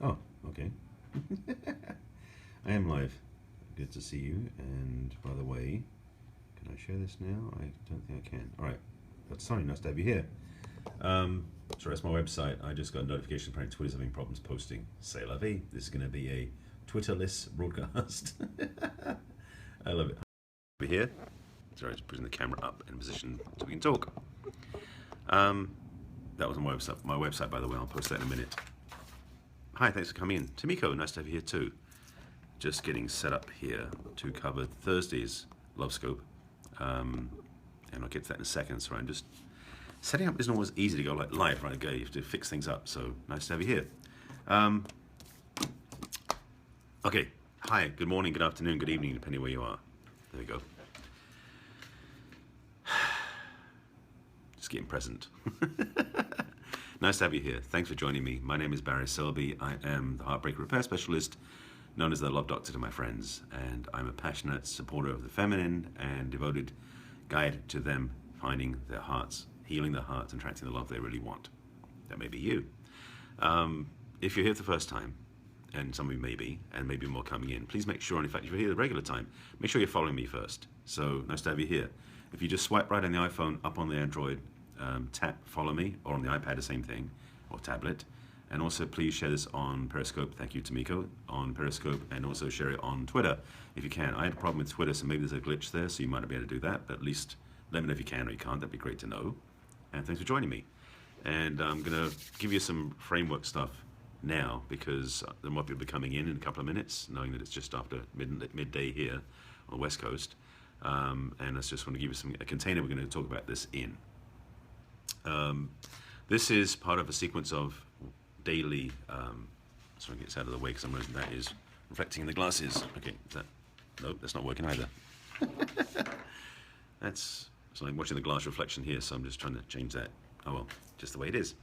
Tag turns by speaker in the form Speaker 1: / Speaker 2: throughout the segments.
Speaker 1: Oh, okay. I am live. Good to see you. And by the way, can I share this now? I don't think I can. All right. That's Sonny. Nice to have you here. Sorry, that's my website. I just got a notification apparently Twitter's having problems posting. C'est la vie. This is going to be a Twitterless broadcast. I love it. Over here. Sorry, just putting the camera up in position so we can talk. That was on my website. My website, by the way. I'll post that in a minute. Hi, thanks for coming in. Tomiko, nice to have you here too. Just getting set up here to cover Thursday's Love Scope. And I'll get to that in a second. So I'm just setting up isn't always easy to go like live, right? You have to fix things up. So nice to have you here. Okay. Hi, good morning, good afternoon, good evening, depending where you are. There we go. Just getting present. Nice to have you here. Thanks for joining me. My name is Barry Selby. I am the heartbreak repair specialist, known as the love doctor to my friends, and I'm a passionate supporter of the feminine and devoted guide to them finding their hearts, healing their hearts, and attracting the love they really want. That may be you. If you're here for the first time, and some of you may be, and maybe more coming in, please make sure, and in fact, if you're here the regular time, make sure you're following me first. So nice to have you here. If you just swipe right on the iPhone, up on the Android, tap follow me, or on the iPad, the same thing, or tablet. And also please share this on Periscope. Thank you, Tomiko, on Periscope, and also share it on Twitter if you can. I had a problem with Twitter, so maybe there's a glitch there, so you might not be able to do that, but at least let me know if you can or you can't. That'd be great to know. And thanks for joining me. And I'm gonna give you some framework stuff now, because there might be people coming in a couple of minutes, knowing that it's just after midday here on the West Coast. And I just want to give you a container we're going to talk about this in. This is part of a sequence of daily, so I get this out of the way because I'm realizing that is reflecting in the glasses. Okay, nope, that's not working either. So I'm watching the glass reflection here, so I'm just trying to change that. Oh well, just the way it is.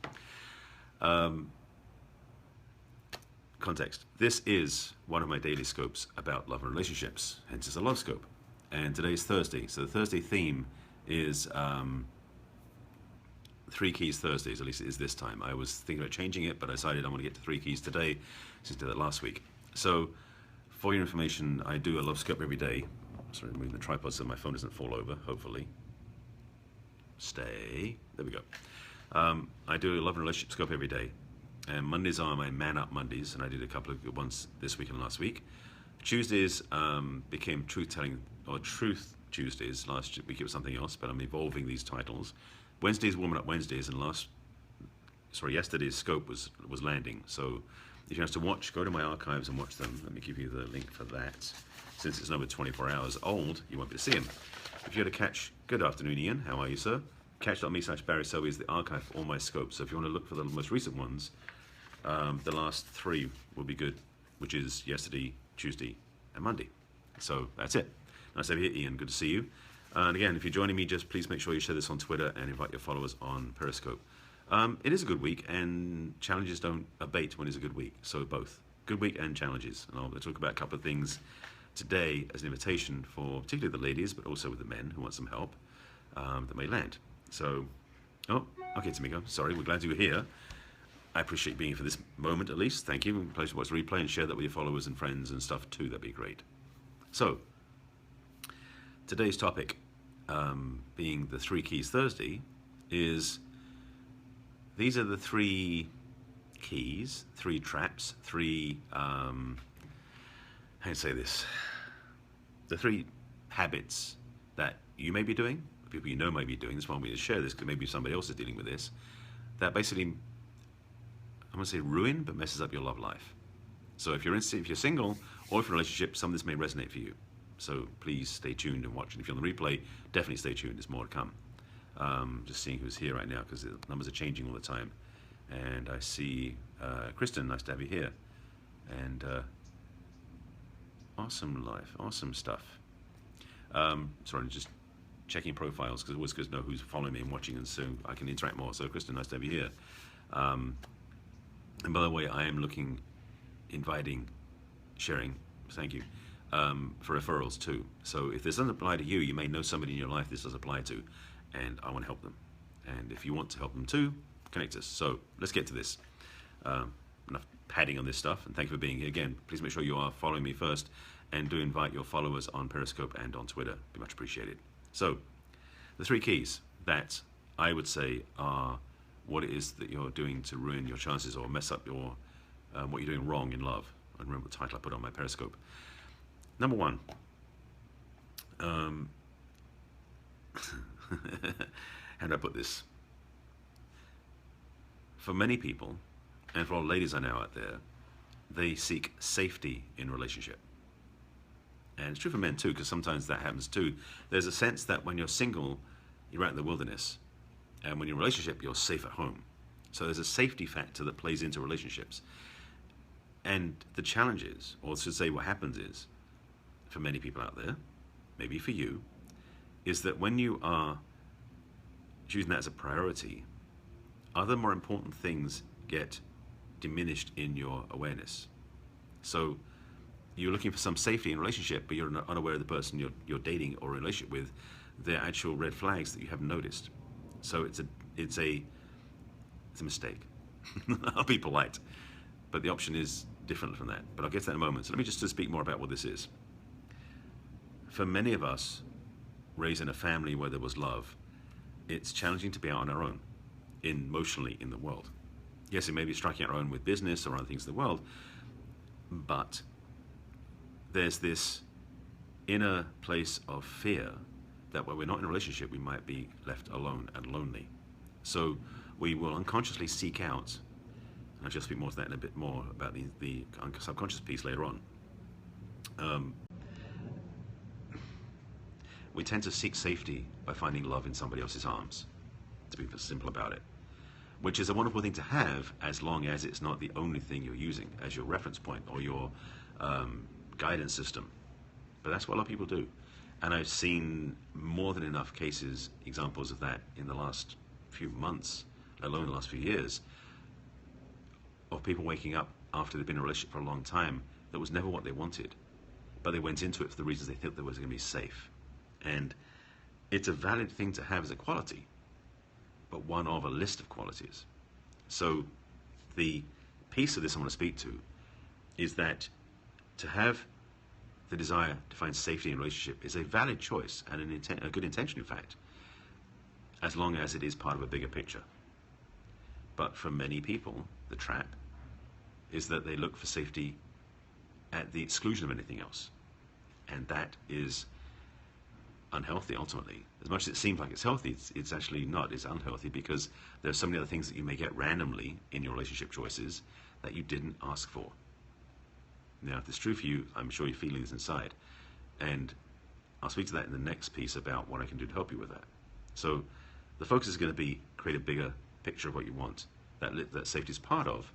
Speaker 1: Context. This is one of my daily scopes about love and relationships, hence it's a love scope. And today's Thursday, so the Thursday theme is 3 Keys Thursdays, at least it is this time. I was thinking about changing it, but I decided I want to get to 3 Keys today, since I did that last week. So, for your information, I do a love scope every day. Sorry, moving the tripod so my phone doesn't fall over, hopefully. Stay. There we go. I do a love and relationship scope every day. And Mondays are my Man Up Mondays, and I did a couple of good ones this week and last week. Tuesdays became Truth Tuesdays. Last week it was something else, but I'm evolving these titles. Wednesdays, Warming Up Wednesdays, and yesterday's scope was landing. So if you have to watch, go to my archives and watch them. Let me give you the link for that. Since it's over 24 hours old, you won't be able to see them. If you're to catch, good afternoon, Ian. How are you, sir? Catch.me/Barry Selby is the archive for all my scopes. So if you want to look for the most recent ones, the last 3 will be good, which is yesterday, Tuesday, and Monday. So that's it. Nice to have you here, Ian. Good to see you. And again, if you're joining me, just please make sure you share this on Twitter and invite your followers on Periscope. It is a good week, and challenges don't abate when it's a good week. So both. Good week and challenges. And I'll talk about a couple of things today as an invitation for particularly the ladies, but also with the men who want some help that may land. So, oh, okay, Tomiko. Sorry, we're glad you were here. I appreciate being here for this moment at least. Thank you. Please watch the replay and share that with your followers and friends and stuff too. That'd be great. So, today's topic, being the 3 Keys Thursday, is these are the 3 keys, 3 traps, 3, how do you say this? The 3 habits that you may be doing, people you know may be doing. This one we to share this because maybe somebody else is dealing with this. That basically, I'm going to say ruin, but messes up your love life. So if you're single or if you're in a relationship, some of this may resonate for you. So please stay tuned and watch. And if you're on the replay, definitely stay tuned. There's more to come. Just seeing who's here right now because the numbers are changing all the time. And I see Kristen. Nice to have you here. And awesome life, awesome stuff. Sorry, I'm just checking profiles because it's always good to know who's following me and watching, and so I can interact more. So Kristen, nice to have you here. And by the way, I am inviting, sharing, thank you, for referrals too. So if this doesn't apply to you, you may know somebody in your life this does apply to, and I want to help them. And if you want to help them too, connect us. So let's get to this. Enough padding on this stuff, and thank you for being here again. Please make sure you are following me first, and do invite your followers on Periscope and on Twitter. Be much appreciated. So, the 3 keys that I would say are what it is that you're doing to ruin your chances or mess up your what you're doing wrong in love. I remember the title I put on my Periscope. Number 1. How do I put this? For many people, and for all ladies I know out there, they seek safety in relationship. And it's true for men too, because sometimes that happens too. There's a sense that when you're single, you're out in the wilderness. And when you're in a relationship, you're safe at home. So there's a safety factor that plays into relationships. And the challenge is, or I should say what happens is, for many people out there, maybe for you, is that when you are choosing that as a priority, other more important things get diminished in your awareness. So you're looking for some safety in a relationship, but you're unaware of the person you're dating or in a relationship with, the actual red flags that you haven't noticed. So it's a mistake. I'll be polite, but the option is different from that. But I'll get to that in a moment. So let me just speak more about what this is. For many of us, raised in a family where there was love, it's challenging to be out on our own, emotionally in the world. Yes, it may be striking out our own with business or other things in the world, but there's this inner place of fear that when we're not in a relationship, we might be left alone and lonely. So we will unconsciously seek out, and I'll just speak more to that in a bit more about the subconscious piece later on. We tend to seek safety by finding love in somebody else's arms, to be simple about it, which is a wonderful thing to have as long as it's not the only thing you're using as your reference point or your guidance system. But that's what a lot of people do. And I've seen more than enough cases, examples of that in the last few months, let alone the last few years, of people waking up after they've been in a relationship for a long time that was never what they wanted, but they went into it for the reasons they thought they was going to be safe. And it's a valid thing to have as a quality, but one of a list of qualities. So the piece of this I want to speak to is that to have the desire to find safety in a relationship is a valid choice and a good intention, in fact, as long as it is part of a bigger picture. But for many people, the trap is that they look for safety at the exclusion of anything else. And that is unhealthy, ultimately. As much as it seems like it's healthy, it's actually not. It's unhealthy because there are so many other things that you may get randomly in your relationship choices that you didn't ask for. Now, if it's true for you, I'm sure you're feeling this inside. And I'll speak to that in the next piece about what I can do to help you with that. So the focus is going to be create a bigger picture of what you want, that safety is part of.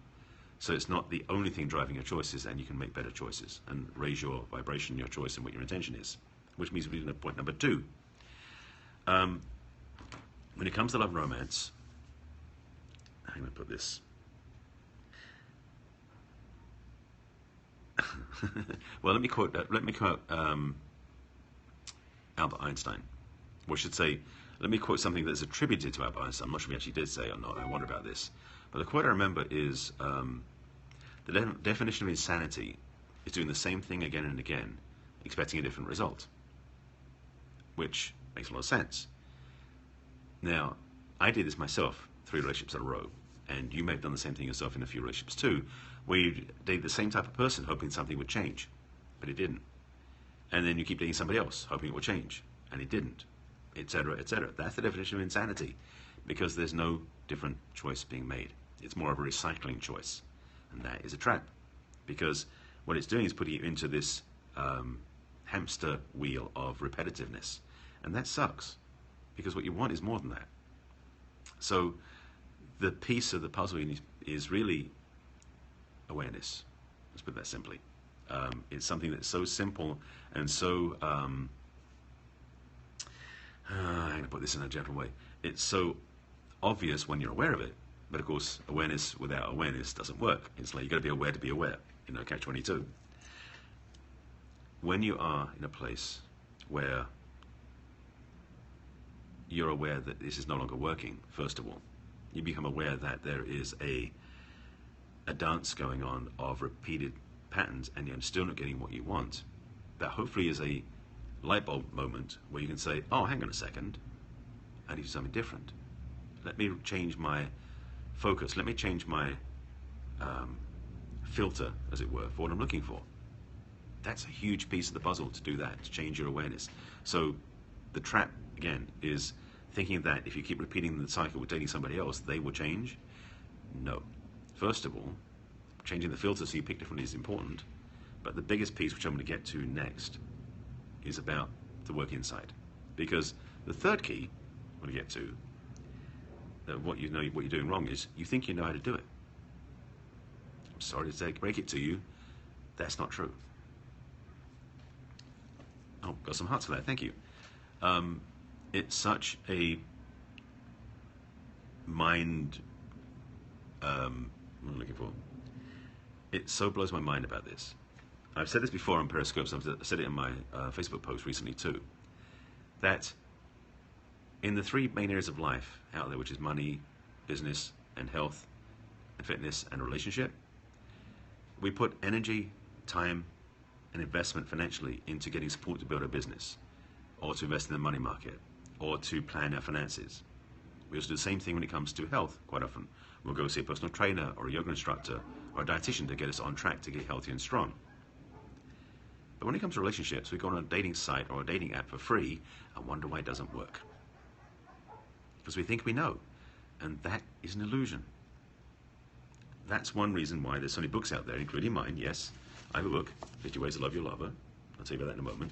Speaker 1: So it's not the only thing driving your choices, and you can make better choices and raise your vibration, your choice, and what your intention is. Which means we're going to point number 2. When it comes to love and romance, I'm going to put this. Well, let me quote Albert Einstein. Or I should say, let me quote something that's attributed to Albert Einstein. I'm not sure if he actually did say it or not. I wonder about this. But the quote I remember is, the definition of insanity is doing the same thing again and again, expecting a different result. Which makes a lot of sense. Now, I did this myself, 3 relationships in a row, and you may have done the same thing yourself in a few relationships too, where you date the same type of person hoping something would change, but it didn't. And then you keep dating somebody else hoping it will change, and it didn't, etc., etc. That's the definition of insanity, because there's no different choice being made. It's more of a recycling choice, and that is a trap, because what it's doing is putting you into this hamster wheel of repetitiveness, and that sucks, because what you want is more than that. So the piece of the puzzle is really awareness. Let's put that simply. It's something that's so simple and so I'm going to put this in a gentle way. It's so obvious when you're aware of it, but of course awareness without awareness doesn't work. It's like you've got to be aware to be aware, catch-22. When you are in a place where you're aware that this is no longer working, first of all, you become aware that there is a a dance going on of repeated patterns and you're still not getting what you want, that hopefully is a light bulb moment where you can say, oh, hang on a second, I need something different. Let me change my focus. Let me change my filter, as it were, for what I'm looking for. That's a huge piece of the puzzle to do that, to change your awareness. So the trap, again, is thinking that if you keep repeating the cycle with dating somebody else, they will change. No. First of all, changing the filter so you pick differently is important. But the biggest piece, which I'm going to get to next, is about the work inside. Because the third key I'm going to get to, what you know, what you're doing wrong, is you think you know how to do it. I'm sorry to break it to you, that's not true. Oh, got some hearts for that, thank you. It's such a mind, what am I looking for? It so blows my mind about this. I've said this before on Periscope, I've said it in my Facebook post recently too, that in the three main areas of life out there, which is money, business, and health, and fitness, and relationship, we put energy, time, and investment financially into getting support to build a business, or to invest in the money market, or to plan our finances. We also do the same thing when it comes to health quite often. We'll go see a personal trainer, or a yoga instructor, or a dietitian to get us on track to get healthy and strong. But when it comes to relationships, we go on a dating site or a dating app for free and wonder why it doesn't work. Because we think we know, and that is an illusion. That's one reason why there's so many books out there, including mine. Yes, I have a book, 50 Ways to Love Your Lover. I'll tell you about that in a moment.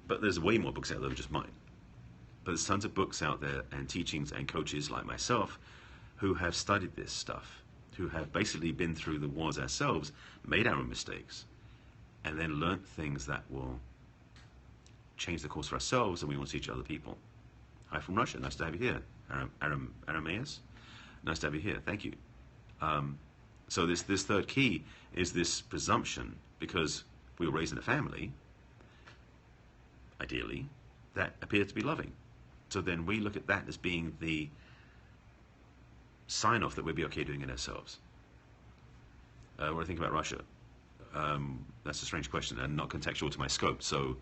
Speaker 1: But there's way more books out there than just mine. But there's tons of books out there and teachings and coaches like myself who have studied this stuff, who have basically been through the wars ourselves, made our own mistakes, and then learnt things that will change the course for ourselves and we want to teach other people. Hi from Russia, nice to have you here. Arameus, nice to have you here, thank you. So this third key is this presumption, because we were raised in a family, ideally, that appeared to be loving. So then we look at that as being the sign-off that we'd be okay doing it ourselves. What do I think about Russia? That's a strange question and not contextual to my scope. So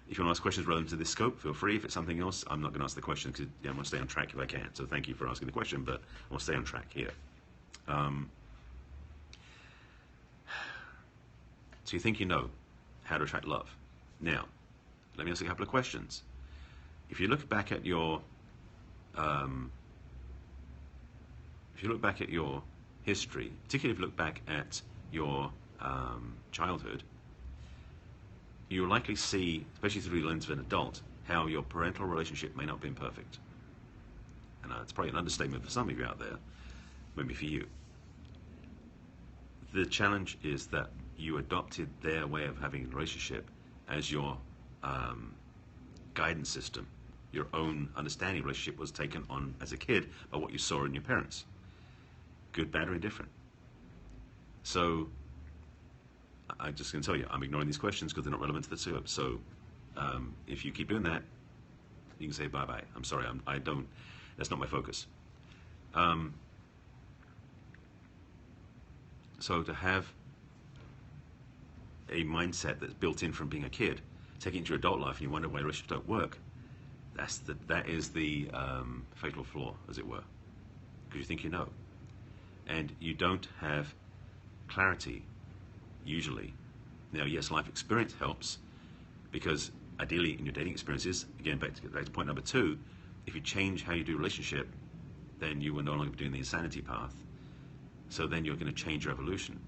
Speaker 1: if you want to ask questions relevant to this scope, feel free. If it's something else, I'm not going to ask the question because I want to stay on track if I can. So thank you for asking the question, but I want to stay on track here. So you think you know how to attract love. Now, let me ask you a couple of questions. If you look back at your history, particularly if you look back at your childhood, you'll likely see, especially through the lens of an adult, how your parental relationship may not have been perfect. And it's probably an understatement for some of you out there, maybe for you. The challenge is that you adopted their way of having a relationship as your guidance system. Your own understanding of relationship was taken on as a kid by what you saw in your parents. Good, bad, or indifferent. So I'm just going to tell you, I'm ignoring these questions because they're not relevant to the scope. So if you keep doing that, you can say bye-bye. I'm sorry, I don't, that's not my focus. So to have a mindset that's built in from being a kid, take it into your adult life and you wonder why relationships don't work, that is the fatal flaw, as it were, because you think you know. And you don't have clarity, usually. Now, yes, life experience helps, because ideally in your dating experiences, again, back to point number 2, if you change how you do relationship, then you will no longer be doing the insanity path. So then you're going to change your evolution.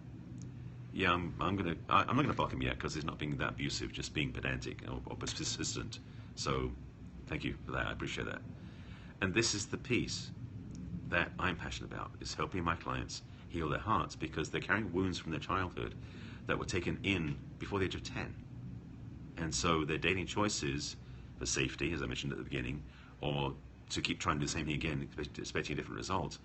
Speaker 1: Yeah, I'm not going to block him yet because he's not being that abusive, just being pedantic or persistent. So thank you for that. I appreciate that. And this is the piece that I'm passionate about, is helping my clients heal their hearts, because they're carrying wounds from their childhood that were taken in before the age of 10. And so their dating choices for safety, as I mentioned at the beginning, or to keep trying to do the same thing again, expecting a different result,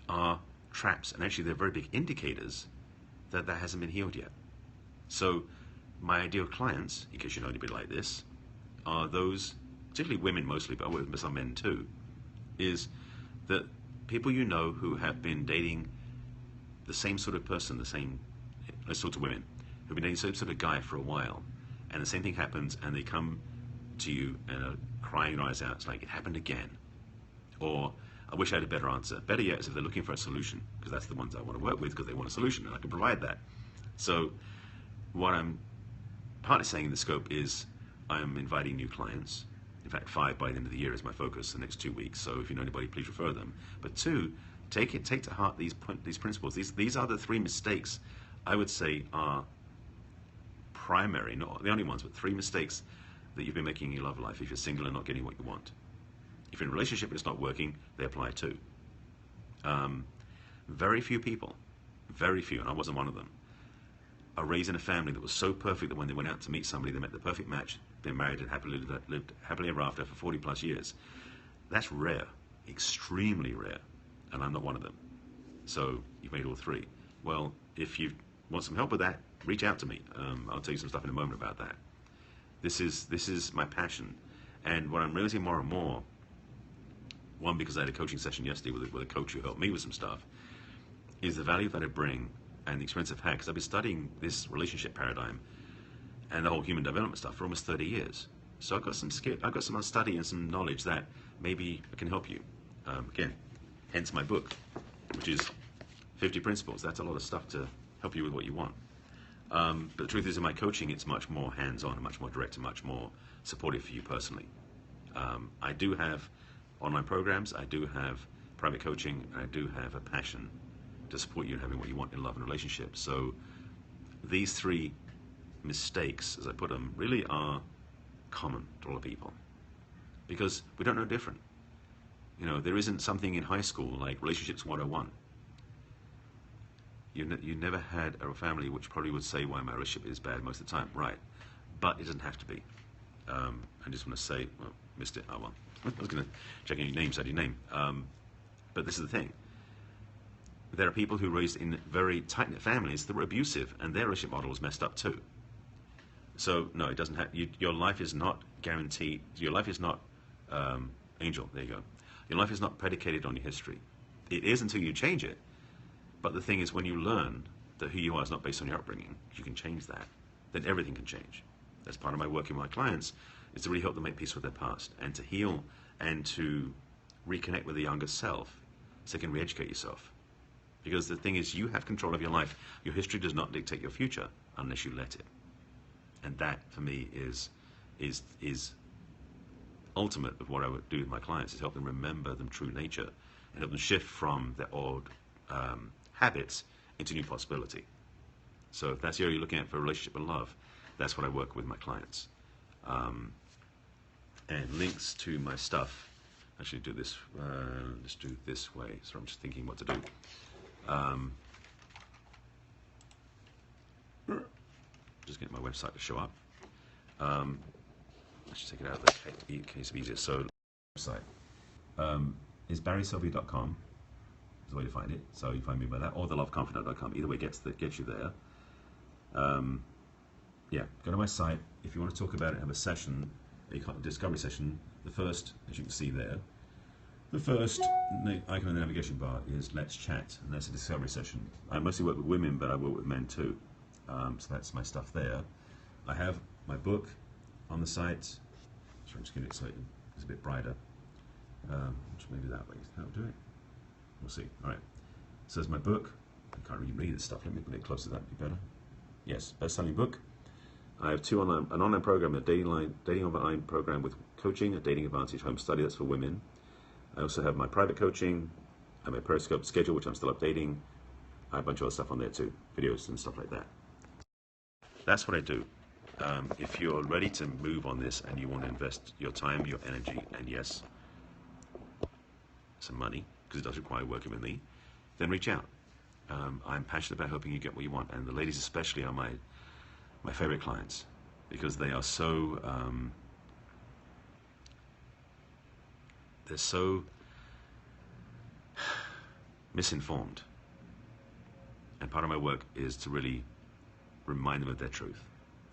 Speaker 1: are traps. And actually they're very big indicators that hasn't been healed yet. So my ideal clients, in case you know anybody like this, are those, particularly women mostly, but I work with some men too, is that people you know who have been dating the same sort of person, the same sort of women, who've been dating the same sort of guy for a while, and the same thing happens, and they come to you and are crying their eyes out. It's like, it happened again. Or, I wish I had a better answer. Better yet is if they're looking for a solution, because that's the ones I want to work with, because they want a solution, and I can provide that. So, what I'm partly saying in the scope is, I'm inviting new clients. In fact, 5 by the end of the year is my focus, the next 2 weeks. So if you know anybody, please refer them. But 2, take to heart these principles. These are the 3 mistakes I would say are primary, not the only ones, but 3 mistakes that you've been making in your love life if you're single and not getting what you want. If you're in a relationship and it's not working, they apply too. Very few people, very few, and I wasn't one of them, are raised in a family that was so perfect that when they went out to meet somebody, they met the perfect match, been married and lived happily ever after for 40 plus years. That's rare, extremely rare, and I'm not one of them. So you've made all 3. Well, if you want some help with that, reach out to me. I'll tell you some stuff in a moment about that. This is my passion, and what I'm realizing more and more, one, because I had a coaching session yesterday with a coach who helped me with some stuff, is the value that I bring and the experience I've had, because I've been studying this relationship paradigm and the whole human development stuff for almost 30 years. So I've got some skill, I've got some study and some knowledge that maybe can help you. Again, hence my book, which is 50 Principles. That's a lot of stuff to help you with what you want. But the truth is, in my coaching, it's much more hands-on and much more direct and much more supportive for you personally. I do have online programs, I do have private coaching, and I do have a passion to support you in having what you want in love and relationships. So these 3 mistakes, as I put them, really are common to a lot of people, because we don't know different. You know, there isn't something in high school like Relationships 101. You never had a family which probably would say why my relationship is bad most of the time, right? But it doesn't have to be. I just want to say, well, missed it. Oh well. I was going to check any names, your name. But this is the thing. There are people who are raised in very tight-knit families that were abusive, and their relationship model was messed up too. So no, it doesn't have. Your life is not guaranteed. Your life is not Angel. There you go. Your life is not predicated on your history. It is until you change it. But the thing is, when you learn that who you are is not based on your upbringing, you can change that. Then everything can change. That's part of my work with my clients, is to really help them make peace with their past and to heal and to reconnect with the younger self, so you can re-educate yourself. Because the thing is, you have control of your life. Your history does not dictate your future unless you let it. And that, for me, is ultimate of what I would do with my clients, is help them remember their true nature and help them shift from their old habits into new possibility. So if that's the area you're looking at for relationship and love, that's what I work with my clients. And links to my stuff. Actually, do this. Let's do it this way. So I'm just thinking what to do. Just getting my website to show up. Let's just take it out of the case of easier. So, website is barryselby.com. Is the way to find it. So you find me by that, or theloveconfidant.com. Either way gets you there. Yeah, go to my site if you want to talk about it. Have a session, a discovery session. The first, as you can see there, the first icon on the navigation bar is Let's Chat, and that's a discovery session. I mostly work with women, but I work with men too. So that's my stuff there. I have my book on the site. Sorry, I'm just getting excited. It's a bit brighter. Maybe that way. How to do it? We'll see. All right. So there's my book. I can't really read this stuff. Let me put it closer. That'd be better. Yes, best-selling book. I have an online program, a dating online program with coaching, a dating advantage home study. That's for women. I also have my private coaching, and my Periscope schedule, which I'm still updating. I have a bunch of other stuff on there too, videos and stuff like that. That's what I do. If you're ready to move on this and you want to invest your time, your energy, and yes, some money, because it does require working with me, then reach out. I'm passionate about helping you get what you want, and the ladies especially are my favorite clients, because they are so they're so misinformed, and part of my work is to really remind them of their truth,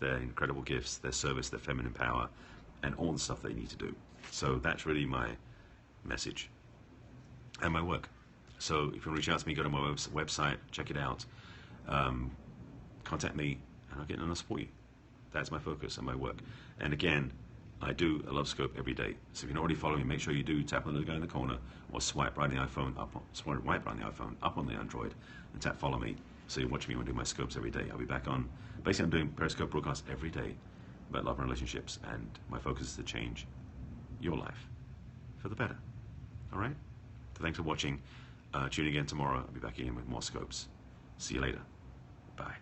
Speaker 1: their incredible gifts, their service, their feminine power, and all the stuff they need to do. So that's really my message and my work. So if you want to reach out to me, go to my website, check it out, contact me, and I'll get in and support you. That's my focus and my work. And again, I do a love scope every day. So if you're not already following me, make sure you do tap on the guy in the corner or swipe right on the iPhone, swipe right on the iPhone, up on the Android, and tap follow me. So you're watching me when I do my scopes every day. I'll be back on. Basically, I'm doing Periscope broadcasts every day about love and relationships, and my focus is to change your life for the better. All right? So thanks for watching. Tune in again tomorrow. I'll be back again with more scopes. See you later. Bye.